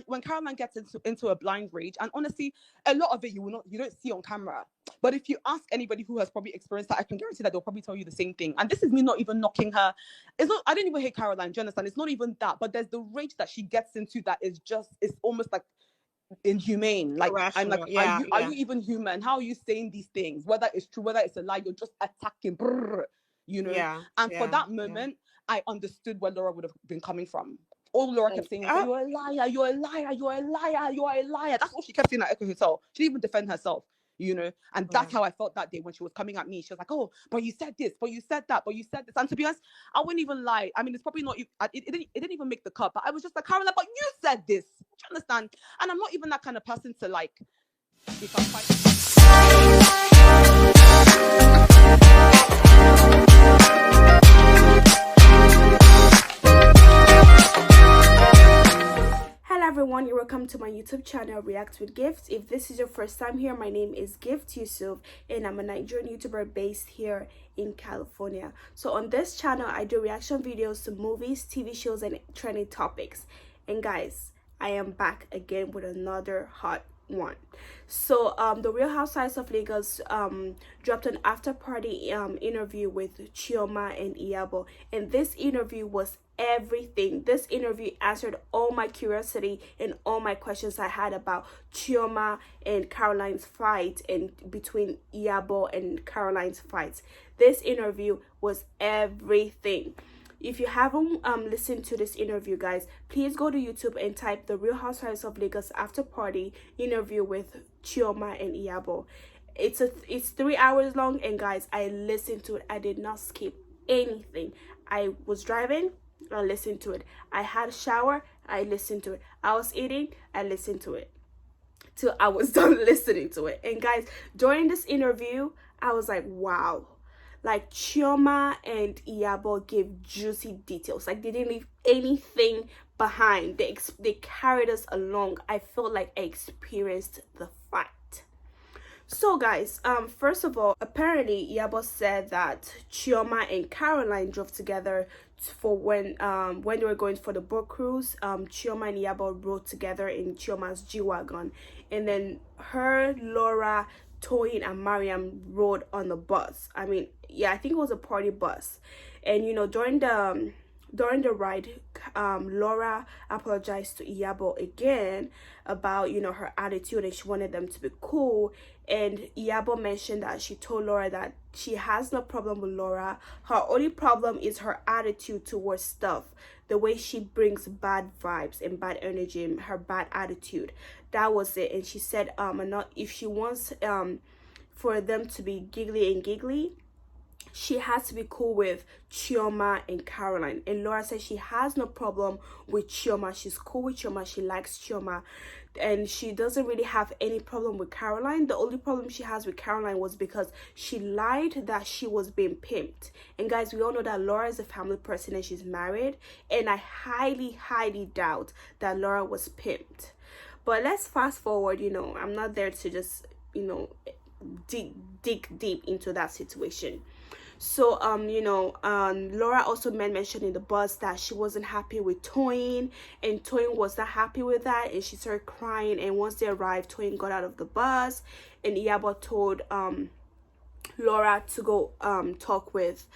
when Caroline gets into a blind rage, and honestly, a lot of it you don't see on camera. But if you ask anybody who has probably experienced that, I can guarantee that they'll probably tell you the same thing. And this is me not even knocking her. It's not. I didn't even hate Caroline. Do you understand? It's not even that. But there's the rage that she gets into that is just. It's almost like inhumane. Like I'm like, Irrational. are Yeah, you are yeah, you even human? How are you saying these things? Whether it's true, whether it's a lie, you're just attacking. Brrr, you know. yeah, And for yeah, that yeah. moment, I understood where Laura would have been coming from. All Laura And kept saying was, "You're a liar, you're a liar, you're a liar, you're a liar." That's all she kept saying at Echo Hotel. She didn't even defend herself, you know. And yeah. that's how I felt that day when she was coming at me. She was like, "Oh, but you said this, but you said that, but you said this." And to be honest, I wouldn't even lie. I mean, it's probably not. It didn't even make the cut. But I was just like, Caroline, but you said this. Do you understand? And I'm not even that kind of person to like. If I'm fighting. Hello everyone, you're welcome to my YouTube channel React with Gifts. If this is your first time here, my name is Gift Yusuf and I'm a Nigerian YouTuber based here in California. So on this channel, I do reaction videos to movies, TV shows and trending topics. And guys, I am back again with another hot one. So the Real Housewives of Lagos dropped an after party interview with Chioma and Iyabo, and this interview was everything. This interview answered all my curiosity and all my questions I had about Chioma and Caroline's fight and between Iyabo and Caroline's fights. This interview was everything. If you haven't listened to this interview, guys, please go to YouTube and type the Real Housewives of Lagos after party interview with Chioma and Iyabo. It's 3 hours long, and guys, I listened to it. I did not skip anything. I was driving, I listened to it. I had a shower, I listened to it. I was eating, I listened to it till I was done listening to it. And guys, during this interview, I was like, wow. Like Chioma and Iyabo gave juicy details. Like they didn't leave anything behind. They carried us along. I felt like I experienced the fight. So guys, first of all, apparently Iyabo said that Chioma and Caroline drove together for when they were going for the boat cruise. Chioma and Iyabo rode together in Chioma's G-Wagon, and then her, Laura, Toyin and Mariam rode on the bus. I mean, yeah, I think it was a party bus. And you know, during the ride, Laura apologized to Iyabo again about, you know, her attitude, and she wanted them to be cool. And Iyabo mentioned that she told Laura that she has no problem with Laura. Her only problem is her attitude towards stuff, the way she brings bad vibes and bad energy and her bad attitude. That was it. And she said if she wants for them to be giggly, she has to be cool with Chioma and Caroline. And Laura said she has no problem with Chioma. She's cool with Chioma. She likes Chioma. And she doesn't really have any problem with Caroline. The only problem she has with Caroline was because she lied that she was being pimped. And guys, we all know that Laura is a family person and she's married. And I highly doubt that Laura was pimped. But let's fast forward. You know, I'm not there to just, you know, dig deep into that situation. So Laura also mentioned in the bus that she wasn't happy with Toyin, and Toyin was not happy with that, and she started crying. And once they arrived, Toyin got out of the bus, and Iyabo told Laura to go talk with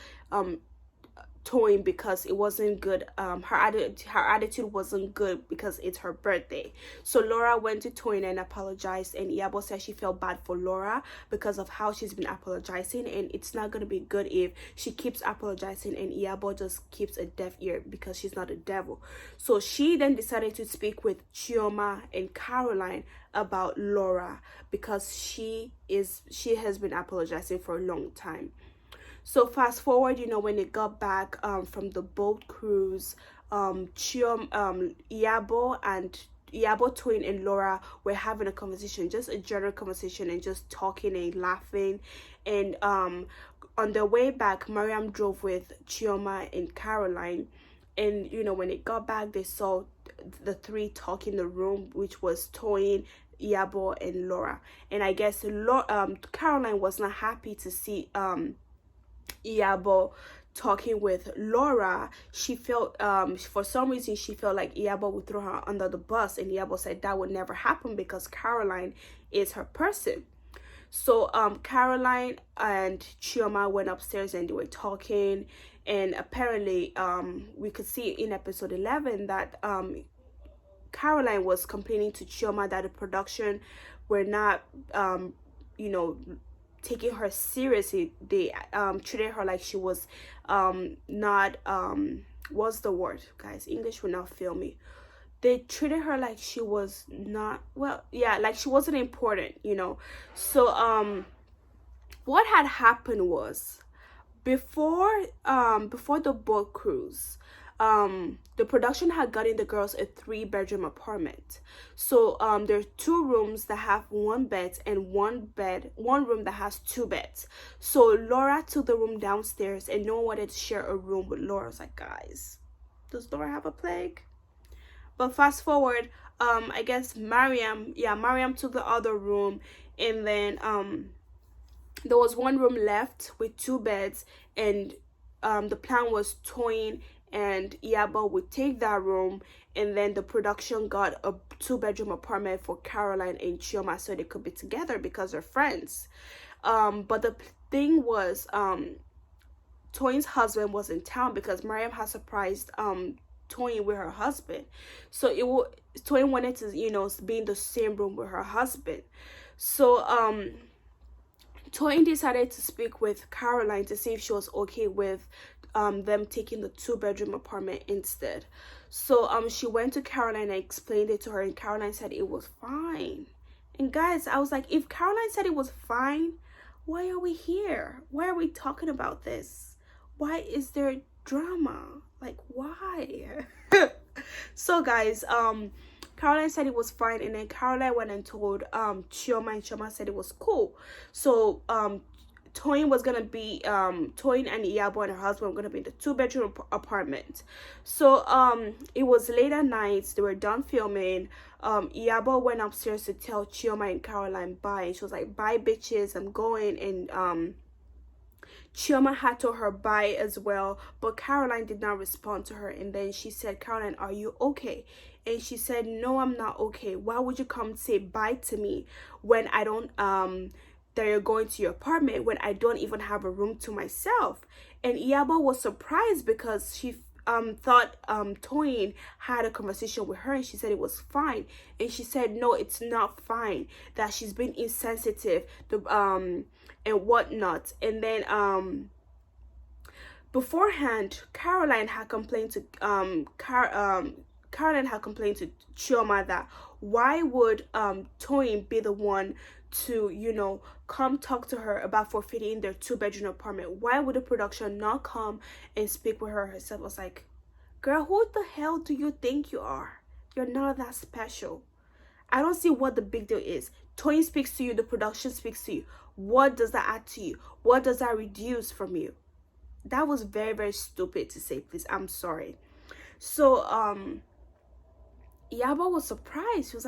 Toyin because it wasn't good. Her attitude wasn't good because it's her birthday. So Laura went to Toyin and apologized, and Iyabo said she felt bad for Laura because of how she's been apologizing, and it's not gonna be good if she keeps apologizing and Iyabo just keeps a deaf ear because she's not a devil. So she then decided to speak with Chioma and Caroline about Laura because she has been apologizing for a long time. So fast forward, you know, when they got back from the boat cruise, Iyabo, Toyin, and Laura were having a conversation, just a general conversation, and just talking and laughing. And on their way back, Mariam drove with Chioma and Caroline. And you know, when they got back, they saw the three talk in the room, which was Toyin, Iyabo, and Laura. And I guess Caroline was not happy to see Iyabo talking with Laura, she felt for some reason she felt like Iyabo would throw her under the bus, and Iyabo said that would never happen because Caroline is her person. So Caroline and Chioma went upstairs and they were talking, and apparently we could see in episode 11 that Caroline was complaining to Chioma that the production were not you know, taking her seriously. They treated her like she was not what's the word, guys? English will not fail me. They treated her like she was not, well, yeah, like she wasn't important, you know. So what had happened was, before the boat cruise, the production had gotten the girls a 3-bedroom apartment. So there are 2 rooms that have 1 bed and one room that has 2 beds. So Laura took the room downstairs, and no one wanted to share a room with Laura. I was like, guys, does Laura have a plague? But fast forward, I guess Mariam took the other room, and then there was 1 room left with 2 beds, and the plan was Toyin and Iyabo would take that room, and then the production got a 2-bedroom apartment for Caroline and Chioma so they could be together because they're friends. But the thing was, Toyin's husband was in town because Mariam had surprised Toyin with her husband. So Toyin wanted to, you know, be in the same room with her husband. So Toyin decided to speak with Caroline to see if she was okay with them taking the 2-bedroom apartment instead. So she went to Caroline and explained it to her, and Caroline said it was fine. And guys, I was like, if Caroline said it was fine, why are we here? Why are we talking about this? Why is there drama? Like, why? So guys, Caroline said it was fine, and then Caroline went and told Chioma, and Chioma said it was cool. So Toyin was gonna be Toyin and Iyabo and her husband were gonna be in the 2-bedroom apartment. So it was late at night, they were done filming. Iyabo went upstairs to tell Chioma and Caroline bye, and she was like, bye bitches, I'm going. And Chioma had told her bye as well, but Caroline did not respond to her. And then she said, Caroline, are you okay? And she said, no, I'm not okay. Why would you come say bye to me when I don't that you're going to your apartment, when I don't even have a room to myself? And Iyabo was surprised because she thought Toyin had a conversation with her, and she said it was fine. And she said no, it's not fine, that she's been insensitive, and whatnot. And then beforehand, Caroline had complained to Caroline had complained to Chioma that why would Toyin be the one to, you know, come talk to her about forfeiting their 2-bedroom apartment? Why would the production not come and speak with her herself? I was like, girl, who the hell do you think you are? You're not that special. I don't see what the big deal is. Toyin speaks to you, the production speaks to you. What does that add to you? What does that reduce from you? That was very, very stupid to say, please. I'm sorry. So Iyabo was surprised. She was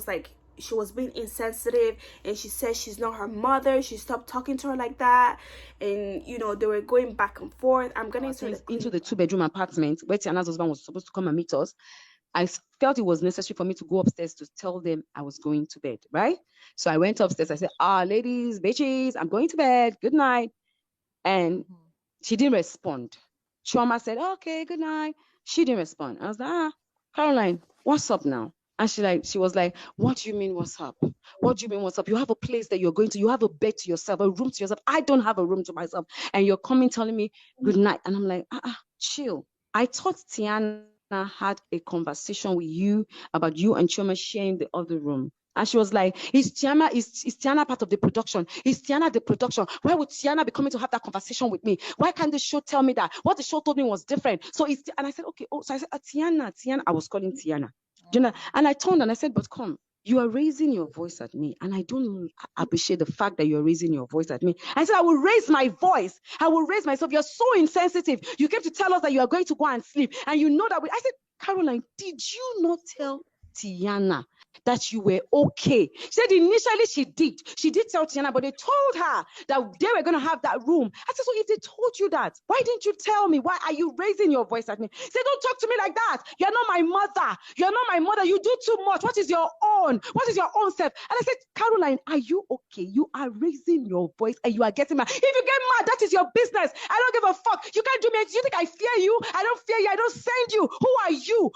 like, she was being insensitive, and she said she's not her mother. She stopped talking to her like that, and you know, they were going back and forth. I'm gonna into the 2-bedroom apartment where Tiana's husband was supposed to come and meet us. I felt it was necessary for me to go upstairs to tell them I was going to bed, right? So I went upstairs. I said, ladies, bitches, I'm going to bed. Good night. And she didn't respond. Chioma said, okay, good night. She didn't respond. I was like, Caroline, what's up now? And she was like, what do you mean what's up? What do you mean what's up? You have a place that you're going to, you have a bed to yourself, a room to yourself. I don't have a room to myself. And you're coming telling me good night. And I'm like, chill. I thought Tiana had a conversation with you about you and Chioma sharing the other room. And she was like, is Tiana part of the production? Is Tiana the production? Why would Tiana be coming to have that conversation with me? Why can't the show tell me that? What the show told me was different. So and I said, okay. So I said, Tiana. I was calling Tiana. You know, and I turned and I said, but come, you are raising your voice at me, and I don't appreciate the fact that you're raising your voice at me. I said, I will raise my voice. I will raise myself. You're so insensitive. You came to tell us that you are going to go and sleep, and you know that I said, Caroline, did you not tell Tiana that you were okay. She said initially she did tell Tiana, but they told her that they were going to have that room. I said, so if they told you that, why didn't you tell me? Why are you raising your voice at me? She said, don't talk to me like that. You're not my mother. You're not my mother. You do too much. What is your own? What is your own self? And I said, Caroline, are you okay? You are raising your voice and you are getting mad. If you get mad, that is your business. I don't give a fuck. You can't do me. You think I fear you? I don't fear you. I don't send you. Who are you?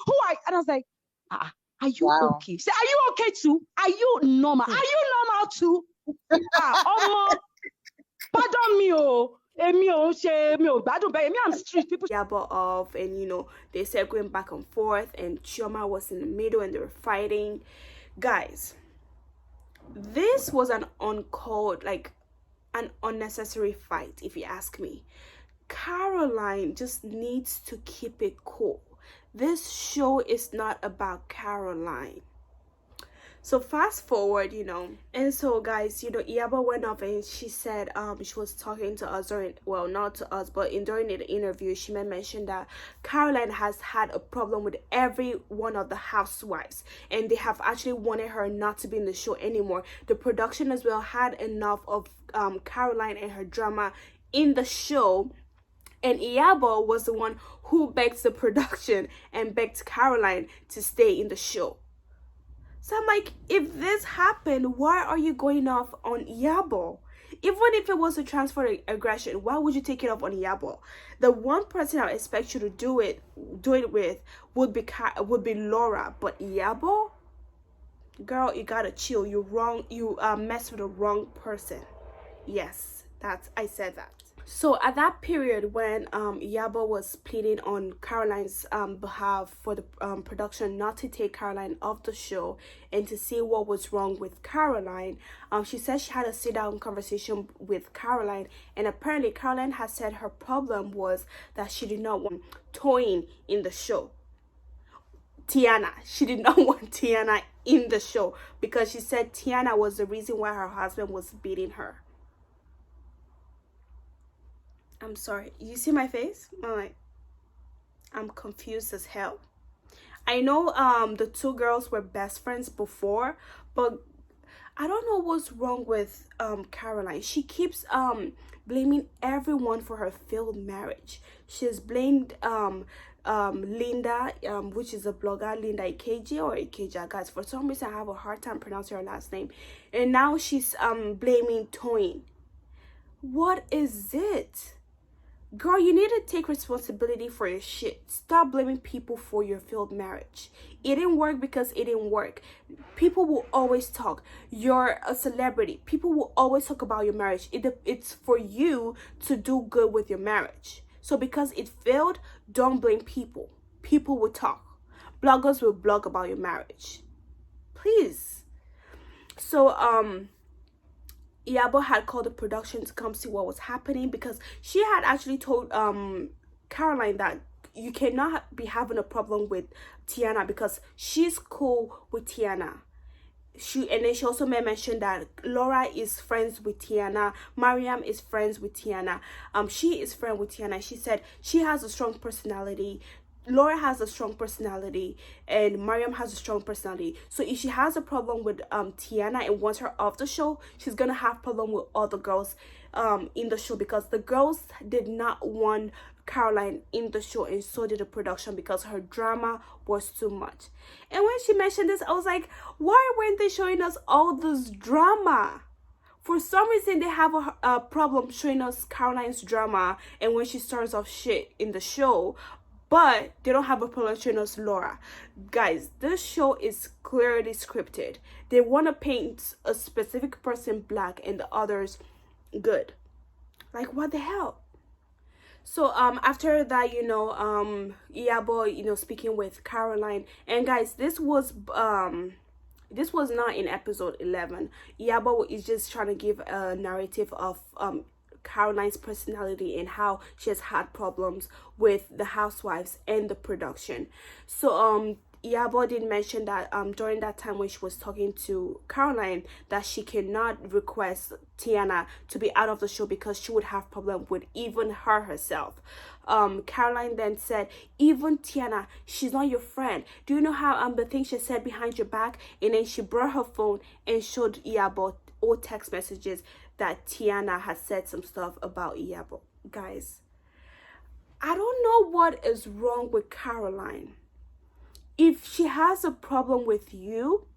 And I was like, are you okay? Say, are you okay too? Are you normal? Are you normal too? Pardon me, I'm street people. Iyabo off, and they started going back and forth, and Chioma was in the middle, and they were fighting. Guys, this was an uncalled, like an unnecessary fight, if you ask me. Caroline just needs to keep it cool. This show is not about Caroline. So fast forward, and so guys, Iyabo went off and she said she was talking to us not to us, but during the interview she mentioned that Caroline has had a problem with every one of the housewives, and they have actually wanted her not to be in the show anymore. The production as well had enough of Caroline and her drama in the show. And Iyabo was the one who begged the production and begged Caroline to stay in the show. So I'm like, if this happened, why are you going off on Iyabo? Even if it was a transfer aggression, why would you take it off on Iyabo? The one person I expect you to do it with would be Laura, but Iyabo, girl, you gotta chill. You're wrong. You messed with the wrong person. Yes, I said that. So at that period when Iyabo was pleading on Caroline's behalf for the production not to take Caroline off the show and to see what was wrong with Caroline, she said she had a sit-down conversation with Caroline, and apparently Caroline has said her problem was that she did not want Toyin in the show. Tiana. She did not want Tiana in the show because she said Tiana was the reason why her husband was beating her. I'm sorry, you see my face? I'm confused as hell. I know the two girls were best friends before, but I don't know what's wrong with Caroline. She keeps blaming everyone for her failed marriage. She's blamed Linda, which is a blogger, Linda Ikeji or Ikeja, guys. For some reason I have a hard time pronouncing her last name. And now she's blaming Toyin. What is it? Girl, you need to take responsibility for your shit. Stop blaming people for your failed marriage. It didn't work because it didn't work. People will always talk. You're a celebrity. People will always talk about your marriage. It's for you to do good with your marriage. So because it failed, don't blame people. People will talk. Bloggers will blog about your marriage. Please. So, Iyabo had called the production to come see what was happening because she had actually told Caroline that you cannot be having a problem with Tiana because she's cool with Tiana. And then she also mentioned that Laura is friends with Tiana, Mariam is friends with Tiana, she is friend with Tiana. She said she has a strong personality, Laura has a strong personality, and Mariam has a strong personality. So if she has a problem with Tiana and wants her off the show, she's gonna have problem with all the girls in the show because the girls did not want Caroline in the show, and so did the production because her drama was too much. And when she mentioned this, I was like, why weren't they showing us all this drama? For some reason, they have a problem showing us Caroline's drama and when she starts off shit in the show, but they don't have a problem showing us Laura. Guys, this show is clearly scripted. They want to paint a specific person black and the others good. Like, what the hell? So after that, Iyabo, speaking with Caroline, and guys, this was not in episode 11. Iyabo is just trying to give a narrative of Caroline's personality and how she has had problems with the housewives and the production. So Iyabo did mention that during that time when she was talking to Caroline, that she cannot request Tiana to be out of the show because she would have problem with even her herself. Caroline then said, even Tiana, she's not your friend. Do you know how the thing she said behind your back? And then she brought her phone and showed Iyabo old text messages that Tiana had said some stuff about Iyabo. Guys, I don't know what is wrong with Caroline. If she has a problem with you,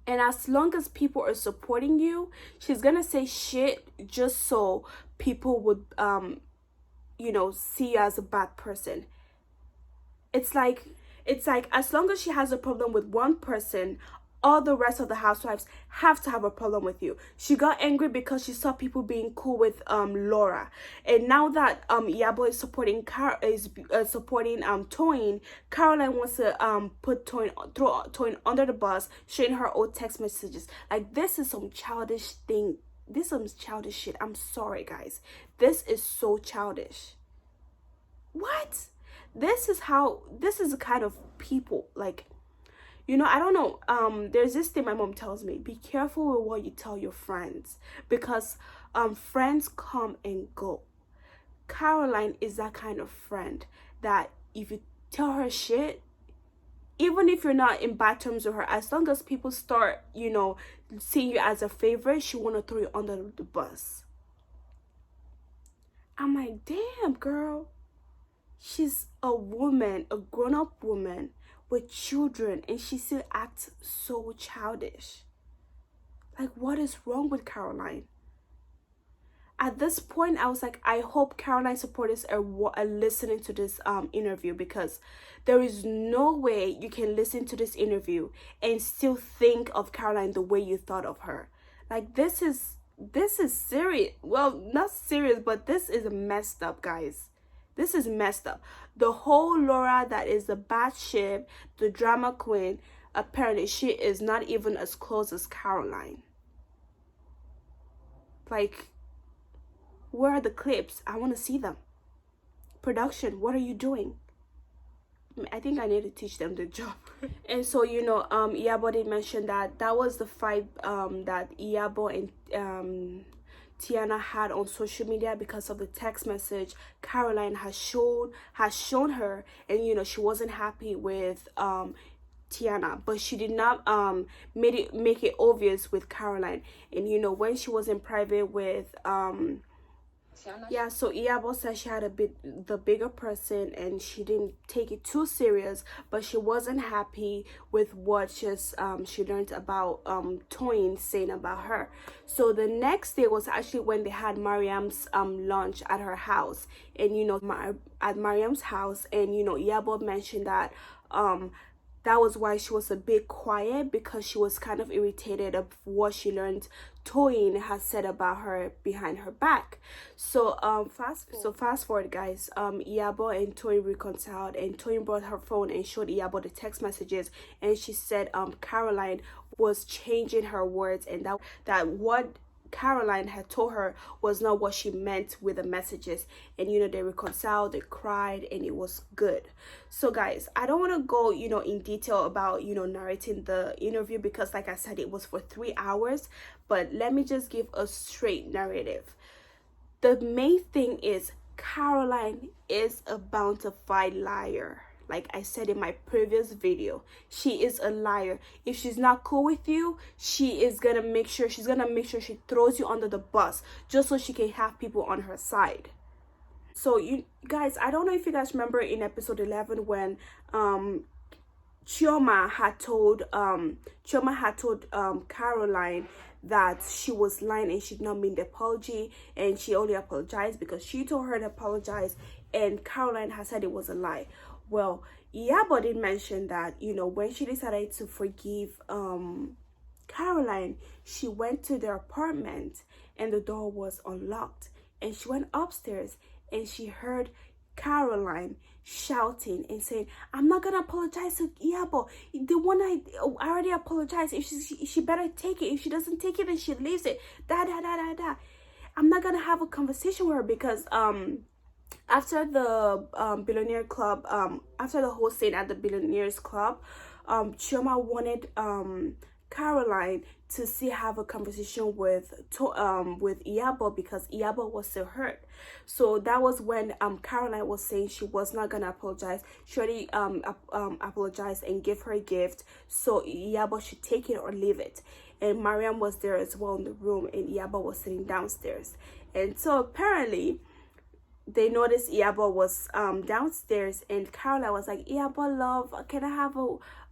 and as long as people are supporting you, she's gonna say shit just so people would see you as a bad person. It's like as long as she has a problem with one person, all the rest of the housewives have to have a problem with you. She got angry because she saw people being cool with Laura, and now that Iyabo is supporting Toyin, Caroline wants to throw Toyin under the bus, showing her old text messages. Like, this is some childish thing. This is some childish shit. I'm sorry, guys. This is so childish. What? This is the kind of people, like, I don't know. There's this thing my mom tells me: be careful with what you tell your friends, because friends come and go. Caroline is that kind of friend that if you tell her shit, even if you're not in bad terms with her, as long as people start, seeing you as a favorite, she want to throw you under the bus. I'm like, damn, girl. She's a woman, a grown-up woman with children, and she still acts so childish. Like, what is wrong with Caroline? At this point, I was like, I hope Caroline supporters are listening to this interview, because there is no way you can listen to this interview and still think of Caroline the way you thought of her. Like, this is serious. Well, not serious, but this is messed up, guys. This is messed up. The whole Laura that is the bad ship, the drama queen, apparently she is not even as close as Caroline. Like, where are the clips? I want to see them. Production, what are you doing? I think I need to teach them the job. And so, Iyabo did mention that was the fight that Iyabo and Tiana had on social media because of the text message Caroline has shown her, and she wasn't happy with Tiana, but she did not make it obvious with Caroline. And when she was in private with yeah, so Iyabo said she had the bigger person and she didn't take it too serious, but she wasn't happy with what she learned about Toyin saying about her. So the next day was actually when they had Mariam's lunch at her house, and at Mariam's house, and Iyabo mentioned that that was why she was a bit quiet, because she was kind of irritated of what she learned Toyin has said about her behind her back. So fast forward, guys. Iyabo and Toyin reconciled, and Toyin brought her phone and showed Iyabo the text messages, and she said Caroline was changing her words, and that what Caroline had told her was not what she meant with the messages. And they reconciled, they cried, and it was good. So guys, I don't want to go in detail about narrating the interview, because like I said, it was for 3 hours, but let me just give a straight narrative. The main thing is Caroline is a bona fide liar. Like I said in my previous video, she is a liar. If she's not cool with you, she's gonna make sure she throws you under the bus just so she can have people on her side. So you guys, I don't know if you guys remember in episode 11 when Chioma had told Caroline that she was lying and she did not mean the apology, and she only apologized because she told her to apologize, and Caroline had said it was a lie. Well, Iyabo did mention that when she decided to forgive Caroline, she went to their apartment and the door was unlocked, and she went upstairs and she heard Caroline shouting and saying, "I'm not gonna apologize to Iyabo. The one I already apologized. If she better take it. If she doesn't take it, then she leaves it. Da da da da da. I'm not gonna have a conversation with her because after the billionaire club, after the whole scene at the billionaires club, Chioma wanted Caroline to have a conversation with Iyabo, because Iyabo was still hurt. So that was when Caroline was saying she was not gonna apologize. She already apologized and gave her a gift, so Iyabo should take it or leave it. And Mariam was there as well in the room, and Iyabo was sitting downstairs. And so apparently they noticed Iyabo was downstairs, and Caroline was like, Iyabo love, can I have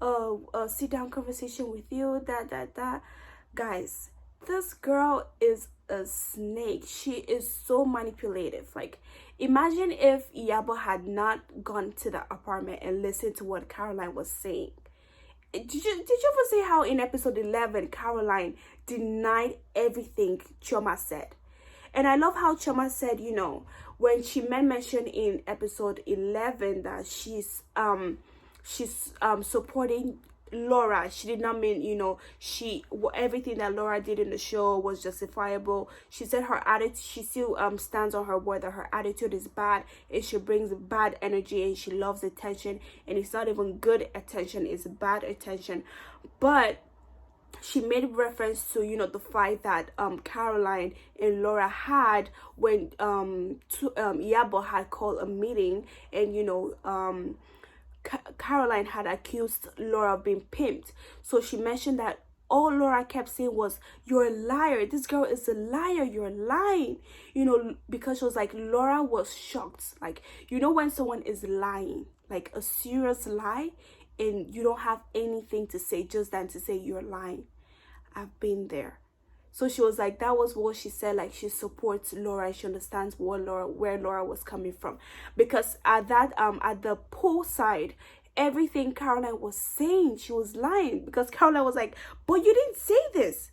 a sit down conversation with you? That guys, this girl is a snake. She is so manipulative. Like, imagine if Iyabo had not gone to the apartment and listened to what Caroline was saying. Did you ever see how in episode 11 Caroline denied everything Chioma said? And I love how Chioma said, you know, when she mentioned in episode 11 that she's supporting Laura, she did not mean, you know, everything that Laura did in the show was justifiable. She said her attitude, she still stands on her word that her attitude is bad, and she brings bad energy, and she loves attention, and it's not even good attention, it's bad attention. But she made reference to, you know, the fight that Caroline and Laura had when Iyabo had called a meeting, and you know Caroline had accused Laura of being pimped. So she mentioned that all Laura kept saying was, you're a liar, this girl is a liar, you're lying, you know, because she was like, Laura was shocked. Like, you know, when someone is lying, like a serious lie, and you don't have anything to say just than to say you're lying. I've been there. So she was like, that was what she said, like she supports Laura, she understands where Laura was coming from. Because at that at the pool side, everything Caroline was saying, she was lying, because Caroline was like, but you didn't say this,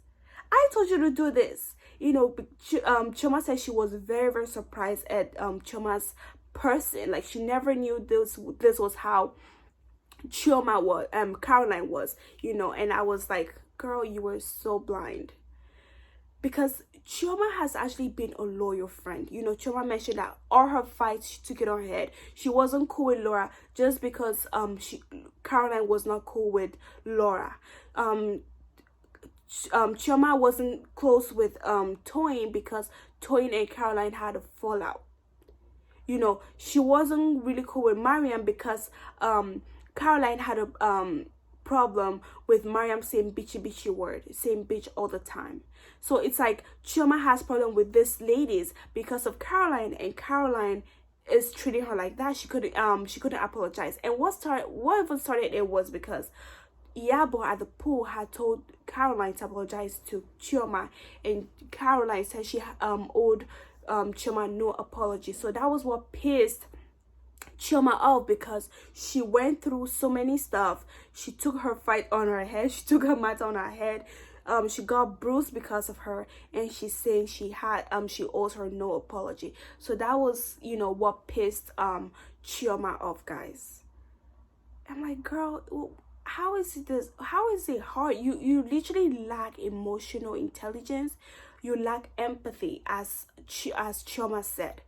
I told you to do this, you know. Chioma said she was very, very surprised at Chioma's person. Like, she never knew this was how Chioma was, Caroline was, you know. And I was like, girl, you were so blind. Because Chioma has actually been a loyal friend. You know, Chioma mentioned that all her fights, she took it on her head. She wasn't cool with Laura just because Caroline was not cool with Laura. Chioma wasn't close with Toyin because Toyin and Caroline had a fallout. You know, she wasn't really cool with Mariam because Caroline had a problem with Mariam saying bitchy word, saying bitch all the time. So it's like Chioma has problem with these ladies because of Caroline, and Caroline is treating her like that. She couldn't apologize. And what even started it was because Iyabo at the pool had told Caroline to apologize to Chioma, and Caroline said she owed Chioma no apology. So that was what pissed Chioma off, because she went through so many stuff. She took her fight on her head, she took her mat on her head, she got bruised because of her, and she's saying she owes her no apology. So that was, you know, what pissed Chioma off, guys. I'm like, girl, how is it hard? You literally lack emotional intelligence, you lack empathy, as Chioma said.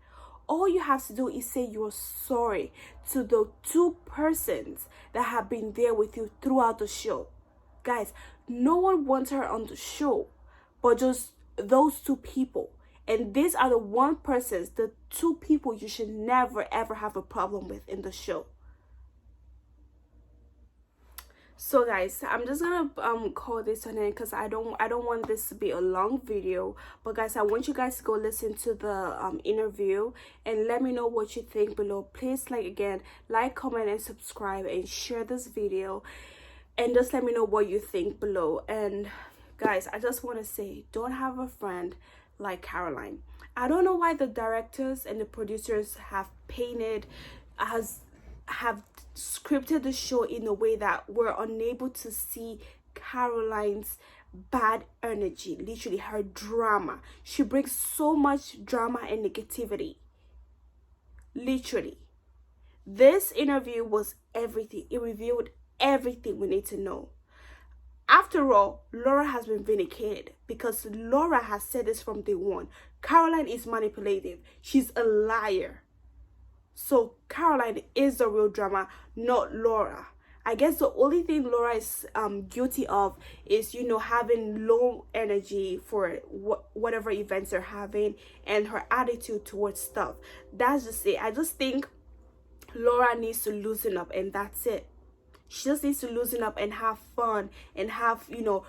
All you have to do is say you're sorry to the two persons that have been there with you throughout the show. Guys, no one wants her on the show but just those two people. And these are the two people you should never ever have a problem with in the show. So guys, I'm just gonna call this an end, because I don't want this to be a long video. But guys, I want you guys to go listen to the interview and let me know what you think below. Please, like, comment, and subscribe, and share this video, and just let me know what you think below. And guys, I just want to say, don't have a friend like Caroline. I don't know why the directors and the producers have scripted the show in a way that we're unable to see Caroline's bad energy, literally her drama. She brings so much drama and negativity. Literally, this interview was everything. It revealed everything we need to know. After all, Laura has been vindicated, because Laura has said this from day one. Caroline is manipulative, she's a liar. So Caroline is the real drama, not Laura. I guess the only thing Laura is guilty of is, you know, having low energy for whatever events they're having, and her attitude towards stuff. That's just it. I just think Laura needs to loosen up, and that's it. She just needs to loosen up and have fun and have, you know,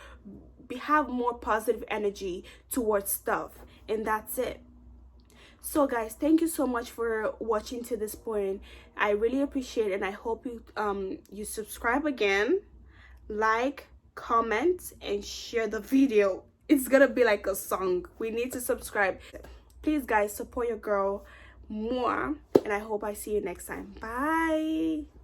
have more positive energy towards stuff, and that's it. So guys, thank you so much for watching to this point. I really appreciate it, and I hope you you subscribe again, like, comment, and share the video. It's gonna be like a song. We need to subscribe. Please guys, support your girl more, and I hope I see you next time. Bye.